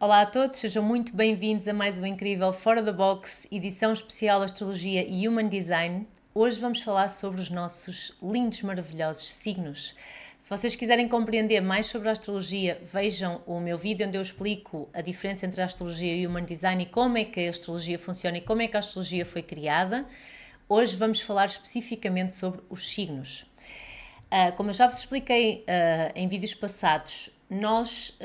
Olá a todos, sejam muito bem-vindos a mais um incrível Fora da Box, edição especial Astrologia e Human Design. Hoje vamos falar sobre os nossos lindos, maravilhosos signos. Se vocês quiserem compreender mais sobre a astrologia, vejam o meu vídeo onde eu explico a diferença entre a astrologia e o Human Design e como é que a astrologia funciona e como é que a astrologia foi criada. Hoje vamos falar especificamente sobre os signos. Como eu já vos expliquei em vídeos passados, nós,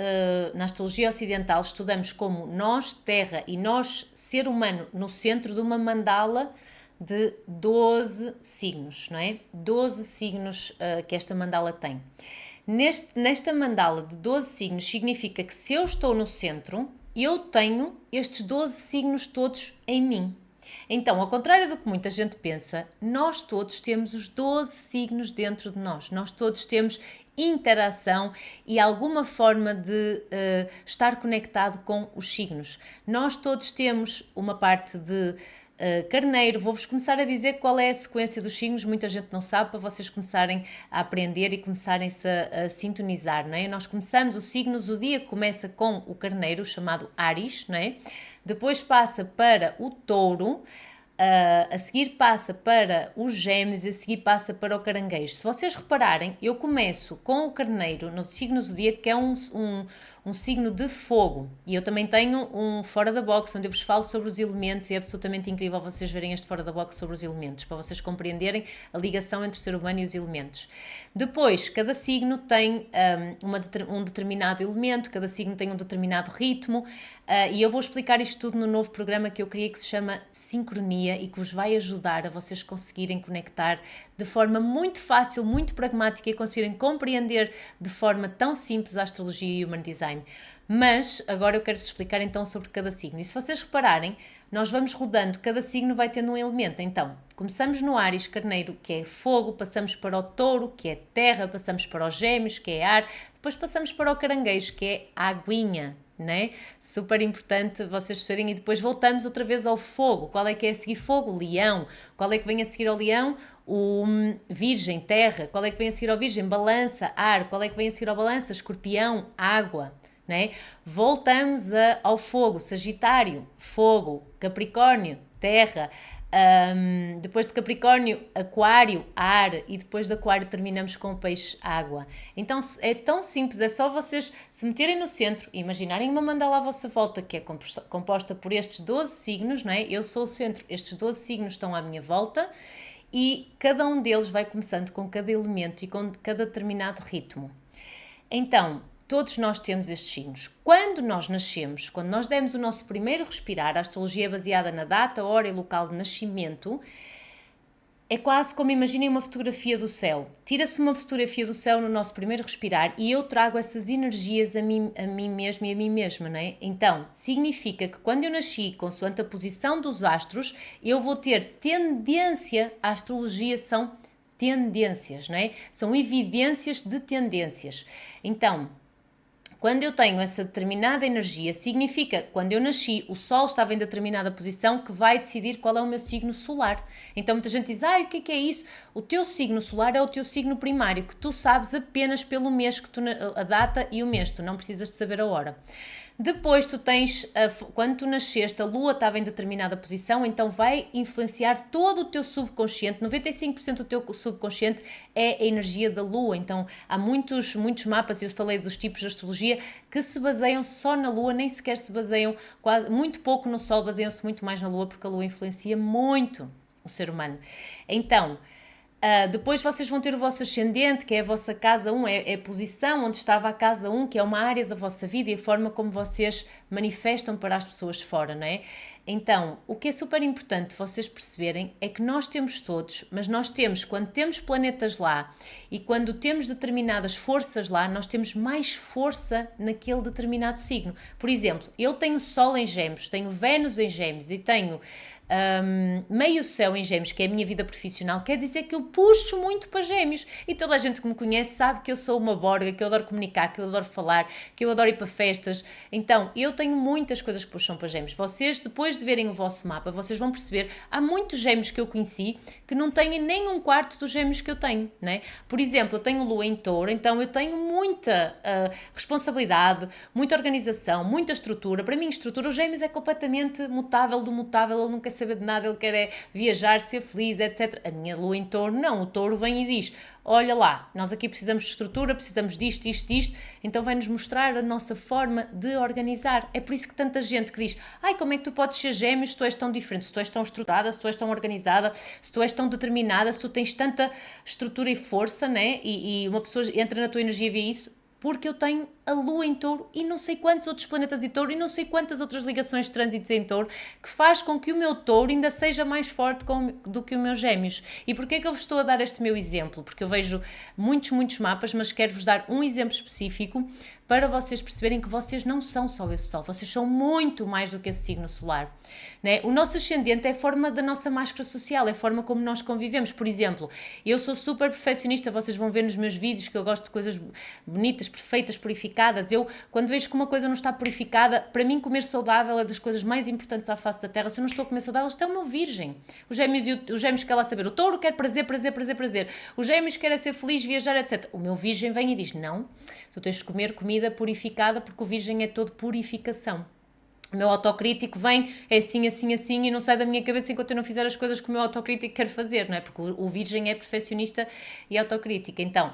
na astrologia ocidental, estudamos como nós, Terra, e nós, ser humano, no centro de uma mandala de 12 signos, não é? 12 signos que esta mandala tem. Nesta mandala de 12 signos, significa que se eu estou no centro, eu tenho estes 12 signos todos em mim. Então, ao contrário do que muita gente pensa, nós todos temos os 12 signos dentro de nós. Nós todos temos interação e alguma forma de estar conectado com os signos. Nós todos temos uma parte de Carneiro. Vou-vos começar a dizer qual é a sequência dos signos, muita gente não sabe, para vocês começarem a aprender e começarem-se a sintonizar, não é? Nós começamos o dia começa com o Carneiro, chamado Áries, não é? Depois passa para o Touro, a seguir passa para os Gêmeos e a seguir passa para o Caranguejo. Se vocês repararem, eu começo com o Carneiro no signo zodíaco, que é um signo de fogo. E eu também tenho um Fora da Box, onde eu vos falo sobre os elementos, e é absolutamente incrível vocês verem este Fora da Box sobre os elementos, para vocês compreenderem a ligação entre o ser humano e os elementos. Depois, cada signo tem um determinado elemento, cada signo tem um determinado ritmo, e eu vou explicar isto tudo no novo programa que eu criei, que se chama Sincronia, e que vos vai ajudar a vocês conseguirem conectar de forma muito fácil, muito pragmática, e conseguirem compreender de forma tão simples a astrologia e o Human Design. Mas agora eu quero-vos explicar então sobre cada signo. E se vocês repararem, nós vamos rodando, cada signo vai tendo um elemento. Então, começamos no Áries, Carneiro, que é fogo, passamos para o Touro, que é terra, passamos para os Gêmeos, que é ar, depois passamos para o Caranguejo, que é aguinha, né? Super importante vocês perceberem, e depois voltamos outra vez ao fogo. Qual é que é a seguir fogo? Leão. Qual é que vem a seguir ao leão? O Virgem, terra. Qual é que vem a seguir ao Virgem? Balança, ar. Qual é que vem a seguir ao balança? Escorpião, água. Né? Voltamos ao fogo, Sagitário, fogo, Capricórnio, terra, depois de Capricórnio, Aquário, ar, e depois de Aquário terminamos com o peixe, água. Então é tão simples, é só vocês se meterem no centro e imaginarem uma mandala à vossa volta que é composta por estes 12 signos, não é? Eu sou o centro, estes 12 signos estão à minha volta e cada um deles vai começando com cada elemento e com cada determinado ritmo. Então, todos nós temos estes signos. Quando nós nascemos, quando nós demos o nosso primeiro respirar, a astrologia é baseada na data, hora e local de nascimento, é quase como imaginem uma fotografia do céu. Tira-se uma fotografia do céu no nosso primeiro respirar e eu trago essas energias a mim mesmo e a mim mesma, não é? Então, significa que quando eu nasci, consoante a posição dos astros, eu vou ter tendência, a astrologia são tendências, não é? São evidências de tendências. Então, quando eu tenho essa determinada energia, significa que quando eu nasci, o Sol estava em determinada posição que vai decidir qual é o meu signo solar. Então muita gente diz, o que é isso? O teu signo solar é o teu signo primário, que tu sabes apenas pelo mês, a data e o mês, tu não precisas de saber a hora. Depois tu tens, quando tu nasceste, a Lua estava em determinada posição, então vai influenciar todo o teu subconsciente, 95% do teu subconsciente é a energia da Lua, então há muitos mapas, eu falei dos tipos de astrologia, que se baseiam só na Lua, nem sequer se baseiam muito pouco no Sol, baseiam-se muito mais na Lua, porque a Lua influencia muito o ser humano. Então, depois vocês vão ter o vosso ascendente, que é a vossa casa 1, é a posição onde estava a casa 1, que é uma área da vossa vida e a forma como vocês manifestam para as pessoas fora, não é? Então, o que é super importante vocês perceberem é que nós temos todos, mas nós temos, quando temos planetas lá e quando temos determinadas forças lá, nós temos mais força naquele determinado signo. Por exemplo, eu tenho Sol em Gêmeos, tenho Vênus em Gêmeos e tenho meio céu em Gêmeos, que é a minha vida profissional, quer dizer que eu puxo muito para Gêmeos. E toda a gente que me conhece sabe que eu sou uma borga, que eu adoro comunicar, que eu adoro falar, que eu adoro ir para festas. Então, eu tenho muitas coisas que puxam para Gêmeos. Vocês, depois de verem o vosso mapa, vocês vão perceber, há muitos Gêmeos que eu conheci que não têm nem um quarto dos Gêmeos que eu tenho, né? Por exemplo, eu tenho Lua em Touro, então eu tenho muita responsabilidade, muita organização, muita estrutura. Para mim, estrutura, os Gêmeos é completamente mutável do mutável, ele não quer saber de nada, ele quer é viajar, ser feliz, etc. A minha Lua em Touro, não. O Touro vem e diz, olha lá, nós aqui precisamos de estrutura, precisamos disto, então vai-nos mostrar a nossa forma de organizar. É por isso que tanta gente que diz, ai, como é que tu podes ser Gêmeos se tu és tão diferente, se tu és tão estruturada, se tu és tão organizada, se tu és tão determinada, se tu tens tanta estrutura e força, né? E uma pessoa entra na tua energia e vê isso, porque eu tenho a Lua em Touro e não sei quantos outros planetas em Touro e não sei quantas outras ligações de trânsitos em Touro, que faz com que o meu Touro ainda seja mais forte do que o meu Gêmeos. E porquê é que eu vos estou a dar este meu exemplo? Porque eu vejo muitos mapas, mas quero-vos dar um exemplo específico para vocês perceberem que vocês não são só esse Sol, vocês são muito mais do que esse signo solar. Né? O nosso ascendente é a forma da nossa máscara social, é a forma como nós convivemos. Por exemplo, eu sou super perfeccionista, vocês vão ver nos meus vídeos que eu gosto de coisas bonitas, perfeitas, purificadas. Eu, quando vejo que uma coisa não está purificada, para mim comer saudável é das coisas mais importantes à face da Terra. Se eu não estou a comer saudável, isto é o meu virgem. Os Gêmeos quer lá saber, o Touro quer prazer. Os Gêmeos querem ser feliz, viajar, etc. O meu virgem vem e diz, não, tu tens de comer comida purificada, porque o virgem é todo purificação. O meu autocrítico vem, é assim e não sai da minha cabeça enquanto eu não fizer as coisas que o meu autocrítico quer fazer, não é? Porque o virgem é perfeccionista e autocrítico. Então,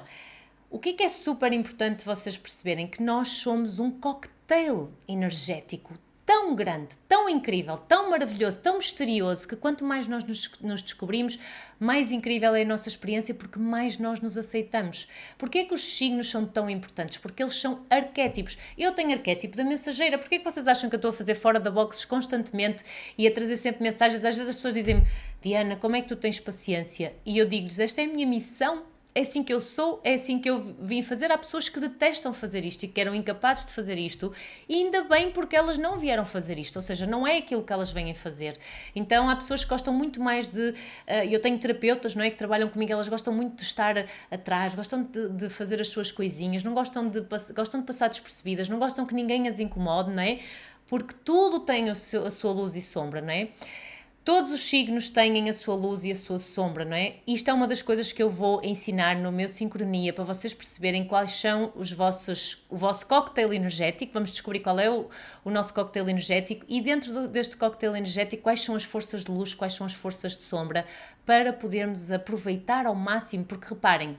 o que é super importante vocês perceberem? Que nós somos um cocktail energético tão grande, tão incrível, tão maravilhoso, tão misterioso, que quanto mais nós nos descobrimos, mais incrível é a nossa experiência, porque mais nós nos aceitamos. Porquê é que os signos são tão importantes? Porque eles são arquétipos. Eu tenho arquétipo da mensageira. Porquê é que vocês acham que eu estou a fazer fora da box constantemente e a trazer sempre mensagens? Às vezes as pessoas dizem-me, Diana, como é que tu tens paciência? E eu digo-lhes, esta é a minha missão. É assim que eu sou, é assim que eu vim fazer. Há pessoas que detestam fazer isto e que eram incapazes de fazer isto, e ainda bem, porque elas não vieram fazer isto, ou seja, não é aquilo que elas vêm fazer. Então há pessoas que gostam muito mais de... eu tenho terapeutas, não é, que trabalham comigo, elas gostam muito de estar atrás, gostam de fazer as suas coisinhas, gostam de passar despercebidas, não gostam que ninguém as incomode, não é? Porque tudo tem a sua luz e sombra, não é? Todos os signos têm a sua luz e a sua sombra, não é? Isto é uma das coisas que eu vou ensinar no meu Sincronia, para vocês perceberem quais são o vosso cocktail energético. Vamos descobrir qual é o nosso cocktail energético e dentro deste cocktail energético quais são as forças de luz, quais são as forças de sombra, para podermos aproveitar ao máximo, porque reparem,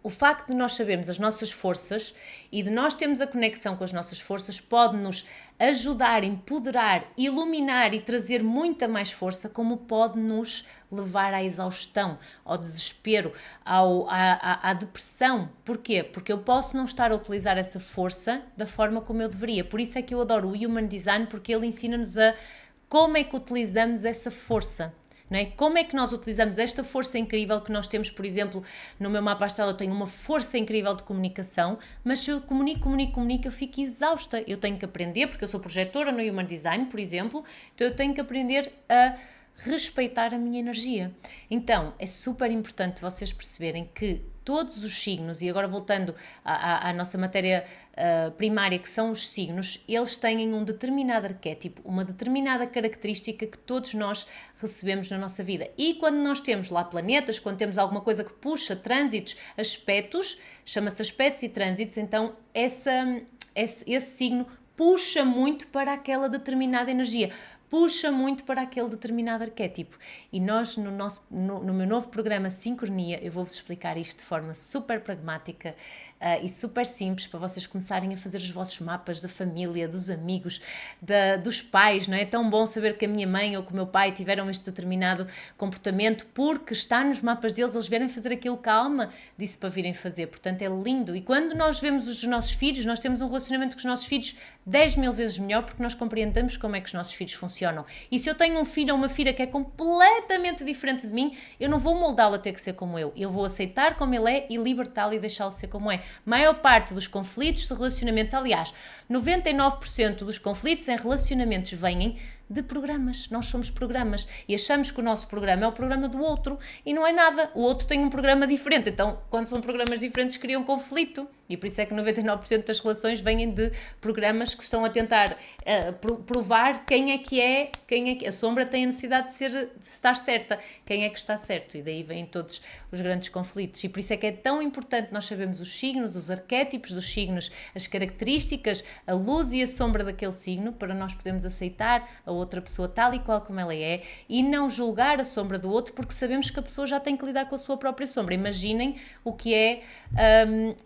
o facto de nós sabermos as nossas forças e de nós termos a conexão com as nossas forças pode-nos ajudar, empoderar, iluminar e trazer muita mais força, como pode nos levar à exaustão, ao desespero, à depressão. Porquê? Porque eu posso não estar a utilizar essa força da forma como eu deveria. Por isso é que eu adoro o Human Design, porque ele ensina-nos a como é que utilizamos essa força. Não é? Como é que nós utilizamos esta força incrível que nós temos? Por exemplo, no meu mapa astral eu tenho uma força incrível de comunicação, mas se eu comunico, eu fico exausta. Eu tenho que aprender, porque eu sou projetora no Human Design, por exemplo, então eu tenho que aprender a respeitar a minha energia. Então, é super importante vocês perceberem que todos os signos, e agora voltando à nossa matéria primária, que são os signos, eles têm um determinado arquétipo, uma determinada característica que todos nós recebemos na nossa vida. E quando nós temos lá planetas, quando temos alguma coisa que puxa trânsitos, aspectos, chama-se aspectos e trânsitos, então esse signo puxa muito para aquela determinada energia, puxa muito para aquele determinado arquétipo. E nós, no meu novo programa Sincronia, eu vou-vos explicar isto de forma super pragmática e super simples, para vocês começarem a fazer os vossos mapas da família, dos amigos, dos pais, não é? É tão bom saber que a minha mãe ou que o meu pai tiveram este determinado comportamento, porque está nos mapas deles, eles vierem fazer aquilo que a alma disse para virem fazer. Portanto, é lindo. E quando nós vemos os nossos filhos, nós temos um relacionamento com os nossos filhos 10.000 vezes melhor, porque nós compreendemos como é que os nossos filhos funcionam. E se eu tenho um filho ou uma filha que é completamente diferente de mim, eu não vou moldá-lo a ter que ser como eu vou aceitar como ele é e libertá-lo e deixá-lo ser como é. Maior parte dos conflitos de relacionamentos, aliás, 99% dos conflitos em relacionamentos vêm de programas. Nós somos programas e achamos que o nosso programa é o programa do outro e não é nada. O outro tem um programa diferente. Então, quando são programas diferentes, criam conflito. E por isso é que 99% das relações vêm de programas que estão a tentar provar quem é que a sombra tem a necessidade de estar certa, quem é que está certo. E daí vêm todos os grandes conflitos. E por isso é que é tão importante nós sabermos os signos, os arquétipos dos signos, as características, a luz e a sombra daquele signo, para nós podermos aceitar a outra pessoa tal e qual como ela é e não julgar a sombra do outro, porque sabemos que a pessoa já tem que lidar com a sua própria sombra. Imaginem o que é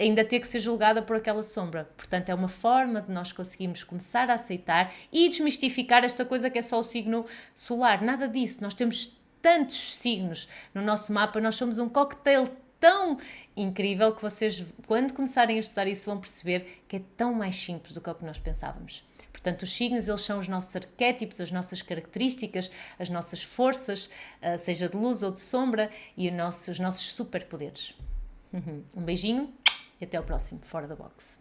ainda ter que ser julgada por aquela sombra. Portanto, é uma forma de nós conseguirmos começar a aceitar e desmistificar esta coisa que é só o signo solar. Nada disso. Nós temos tantos signos no nosso mapa, nós somos um cocktail tão incrível que vocês, quando começarem a estudar isso, vão perceber que é tão mais simples do que o que nós pensávamos. Portanto, os signos, eles são os nossos arquétipos, as nossas características, as nossas forças, seja de luz ou de sombra, e os nossos superpoderes. Um beijinho e até ao próximo Fora da Box.